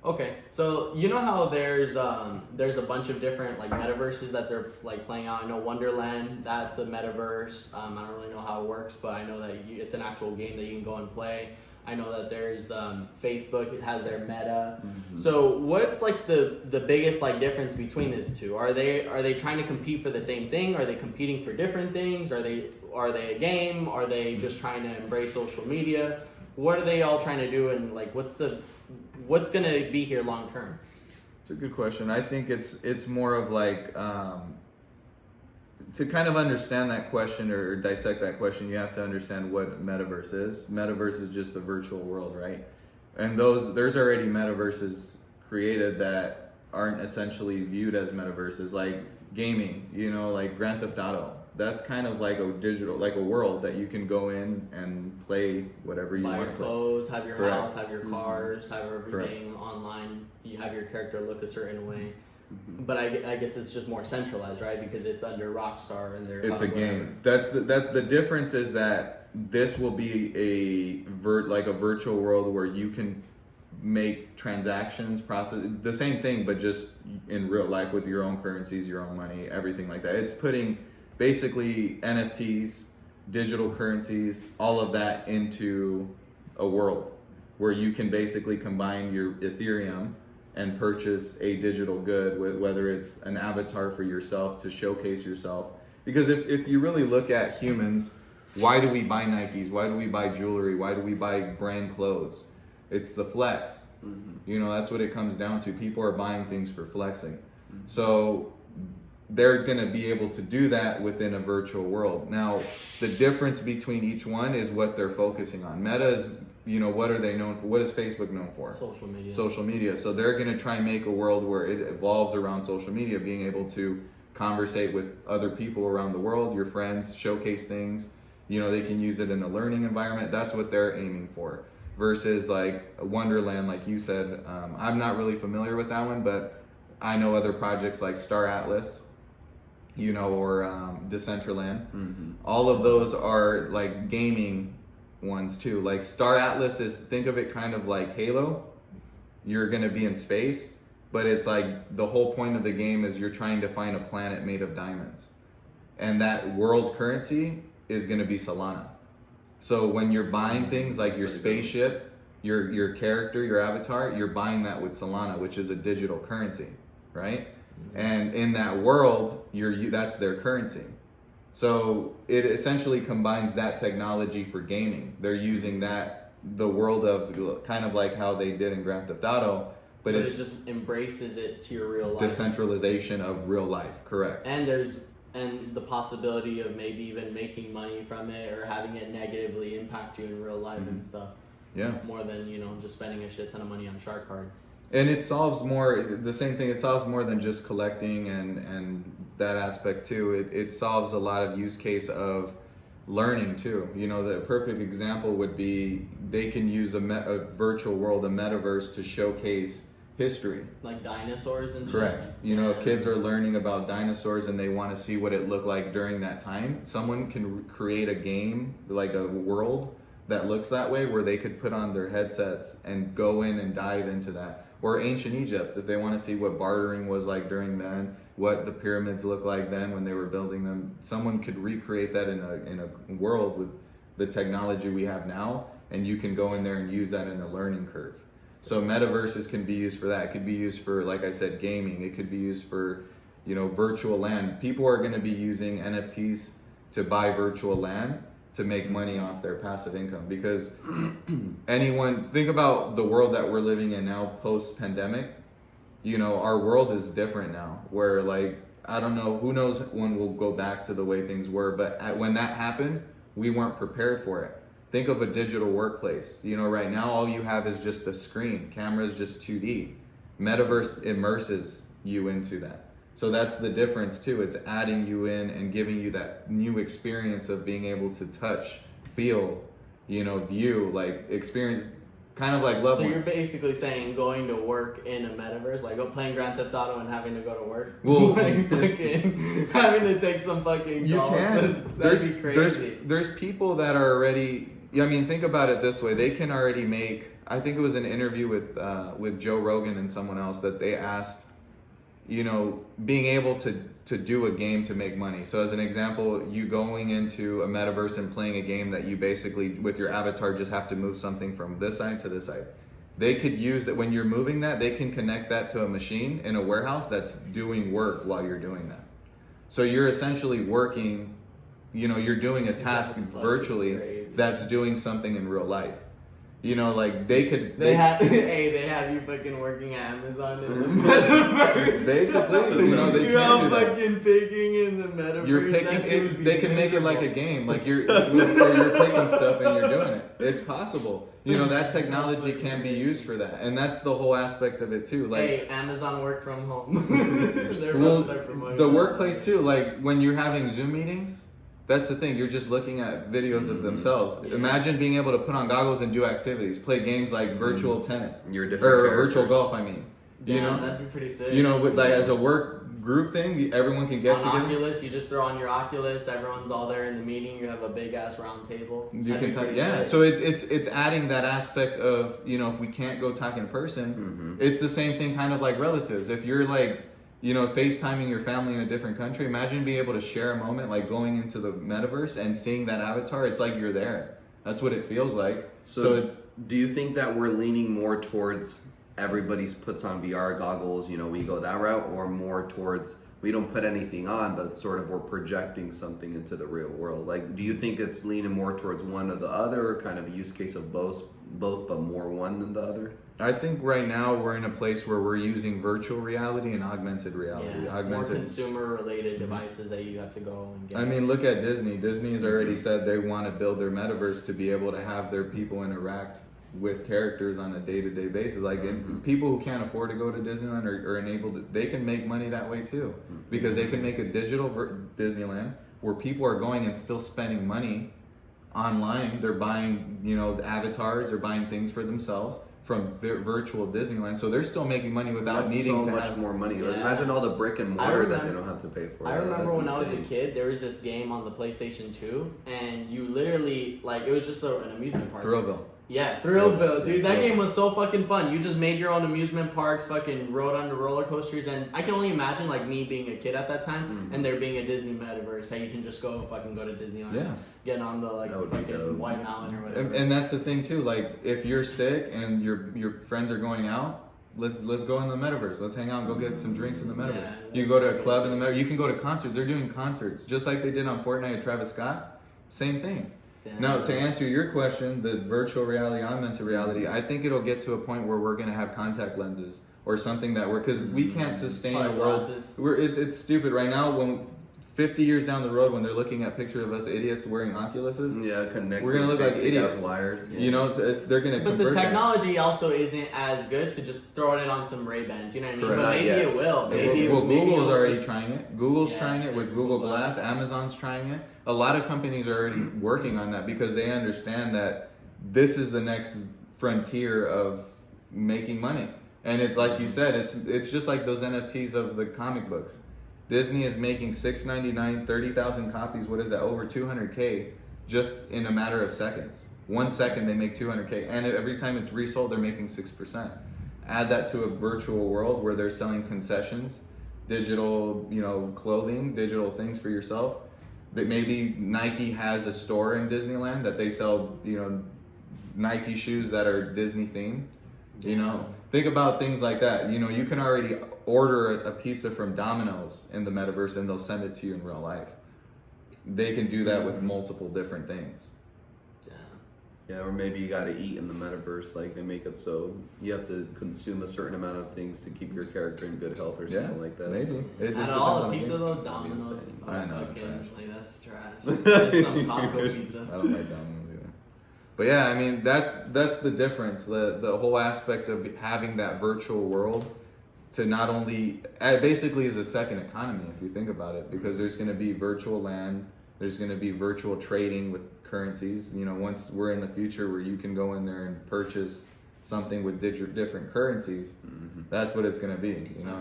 Okay, so you know how there's a bunch of different like metaverses that they're like playing out. I know Wonderland, that's a metaverse. I don't really know how it works, but I know that it's an actual game that you can go and play. I know that there's Facebook, it has their Meta. Mm-hmm. So what's like the biggest like difference between the two? Are they trying to compete for the same thing? Are they competing for different things? Are they a game? Are they just trying to embrace social media? What are they all trying to do, and like what's gonna be here long term? It's a good question. I think it's more of like to kind of understand that question or dissect that question, you have to understand what metaverse is. Metaverse is just a virtual world, right? And there's already metaverses created that aren't essentially viewed as metaverses, like gaming, like Grand Theft Auto. That's kind of like a digital, like a world that you can go in and play whatever you Buy want your to play. clothes, have your Correct. house, have your cars, have everything online. You have your character look a certain way. But I guess it's just more centralized, right? Because it's under Rockstar and they're It's a game. That's the difference is that this will be like a virtual world where you can make transactions, process the same thing, but just in real life with your own currencies, your own money, everything like that. It's putting basically NFTs, digital currencies, all of that into a world where you can basically combine your Ethereum and purchase a digital good, whether it's an avatar for yourself to showcase yourself. Because if you really look at humans, why do we buy Nikes? Why do we buy jewelry? Why do we buy brand clothes? It's the flex. That's what it comes down to. People are buying things for flexing. So they're going to be able to do that within a virtual world. Now, the difference between each one is what they're focusing on. Meta is, what are they known for? What is Facebook known for? Social media. Social media. So they're going to try and make a world where it evolves around social media, being able to conversate with other people around the world, your friends, showcase things. They can use it in a learning environment. That's what they're aiming for. Versus like Wonderland, like you said, I'm not really familiar with that one, but I know other projects like Star Atlas, or Decentraland. All of those are like gaming ones too. Like Star Atlas think of it kind of like Halo. You're going to be in space, but it's like the whole point of the game is you're trying to find a planet made of diamonds. And that world currency is going to be Solana. So when you're buying things like your spaceship, your character, your avatar, you're buying that with Solana, which is a digital currency, right? And in that world, that's their currency. So it essentially combines that technology for gaming. They're using the world of kind of like how they did in Grand Theft Auto, but it just embraces it to your real life. Decentralization of real life, correct. And the possibility of maybe even making money from it or having it negatively impact you in real life and stuff. Yeah. More than, just spending a shit ton of money on shark cards. And it solves the same thing, it solves more than just collecting and that aspect too. It solves a lot of use case of learning too. The perfect example would be they can use a virtual world, a metaverse, to showcase history. Like dinosaurs and correct. shit? If kids are learning about dinosaurs and they want to see what it looked like during that time, someone can create a game, like a world that looks that way, where they could put on their headsets and go in and dive into that. Or ancient Egypt, if they want to see what bartering was like during then, what the pyramids looked like then when they were building them, someone could recreate that in a world with the technology we have now, and you can go in there and use that in a learning curve. So metaverses can be used for that. It could be used for, like I said, gaming. It could be used for, virtual land. People are going to be using NFTs to buy virtual land to make money off their passive income, because think about the world that we're living in now post-pandemic. Our world is different now, where like, I don't know, who knows when we'll go back to the way things were, but when that happened, we weren't prepared for it. Think of a digital workplace. Right now all you have is just a screen. Camera is just 2D. Metaverse immerses you into that. So that's the difference too. It's adding you in and giving you that new experience of being able to touch, feel, view, like experience, kind of like loved So ones. you're basically saying going to work in a metaverse, like playing Grand Theft Auto and having to go to work? Well, like fucking having to take some fucking you calls. can. That'd be crazy. There's people that are already, think about it this way. They can already make, I think it was an interview with Joe Rogan and someone else that they asked, you know, being able to do a game to make money. So as an example, you going into a metaverse and playing a game that you basically with your avatar just have to move something from this side to this side. They could use that when you're moving that, they can connect that to a machine in a warehouse that's doing work while you're doing that. So you're essentially working, you know, you're doing a task virtually that's doing something in real life. You know, like they have you fucking working at Amazon in the metaverse. Basically, you know, you're all fucking picking in the metaverse. You're picking it, they can make it like a game, like you're picking stuff and you're doing it. It's possible. You know, that technology can be used for that, and that's the whole aspect of it too. Like, hey, Amazon work from home. Well, the workplace too. Like when you're having Zoom meetings. That's the thing. You're just looking at videos of themselves. Yeah. Imagine being able to put on goggles and do activities, play games like virtual tennis, or virtual golf. I mean, you know, that'd be pretty sick. You know, with like as a work group thing, everyone can get together. Oculus, you just throw on your Oculus. Everyone's all there in the meeting. You have a big ass round table. You can talk, yeah. So it's adding that aspect of, you know, if we can't go talk in person, it's the same thing, kind of like relatives. If you're like, you know, FaceTiming your family in a different country, imagine being able to share a moment like going into the metaverse and seeing that avatar. It's like you're there. That's what it feels like. So it's, do you think that we're leaning more towards everybody's puts on VR goggles, you know, we go that route, or more towards we don't put anything on, but sort of we're projecting something into the real world? Like, do you think it's leaning more towards one or the other, or kind of a use case of both, but more one than the other? I think right now we're in a place where we're using virtual reality and augmented reality. Yeah, more consumer-related devices that you have to go and get. I mean, look at Disney. Disney's already said they want to build their metaverse to be able to have their people interact with characters on a day-to-day basis. Like, people who can't afford to go to Disneyland are enabled, they can make money that way too, because they can make a digital Disneyland where people are going and still spending money online. They're buying, you know, the avatars, they're buying things for themselves from virtual Disneyland, so they're still making money without needing so much more money. Like, imagine all the brick and mortar that they don't have to pay for. I remember when I was a kid, there was this game on the PlayStation 2, and you literally, like, it was just an amusement park. Thrillville. Yeah, Thrillville, dude. That game was so fucking fun. You just made your own amusement parks, fucking rode on the roller coasters, and I can only imagine, like, me being a kid at that time, and there being a Disney metaverse that you can just go to Disneyland, get on the, like, fucking White Mountain or whatever. And that's the thing too. Like, if you're sick and your friends are going out, let's go in the metaverse. Let's hang out and go get some drinks in the metaverse. Yeah, you go to a club in the metaverse. You can go to concerts. They're doing concerts just like they did on Fortnite with Travis Scott. Same thing. Damn. Now, to answer your question, the virtual reality, augmented reality, I think it'll get to a point where we're going to have contact lenses or something that because we can't sustain a world. It's stupid right now. When 50 years down the road, when they're looking at pictures of us idiots wearing Oculuses, we're going to look like idiots. Wires. Yeah. You know, they're going to. But the technology also isn't as good to just throw it on some Ray-Bans. You know what I mean? Correct. But maybe it will. Maybe Google's already trying it. Google's trying it with Google Glass. Amazon's trying it. A lot of companies are already working on that because they understand that this is the next frontier of making money. And it's like you said, it's just like those NFTs of the comic books. Disney is making $6.99, 30,000 copies. What is that? Over 200K just in a matter of seconds. 1 second they make 200K, and every time it's resold, they're making 6%. Add that to a virtual world where they're selling concessions, digital, you know, clothing, digital things for yourself. That maybe Nike has a store in Disneyland that they sell, you know, Nike shoes that are Disney themed. You know, think about things like that. You know, you can already order a pizza from Domino's in the metaverse and they'll send it to you in real life. They can do that with multiple different things. Yeah, or maybe you got to eat in the metaverse. Like, they make it so you have to consume a certain amount of things to keep your character in good health or something like that. Maybe. Out of all the pizza, though, Domino's. I know. Like, that's trash. That's some Costco pizza. I don't like Domino's either. But yeah, I mean, that's the difference. The whole aspect of having that virtual world to not only, it basically is a second economy if you think about it, because there's going to be virtual land, there's going to be virtual trading with currencies. You know, once we're in the future where you can go in there and purchase something with different currencies, that's what it's going to be, you know.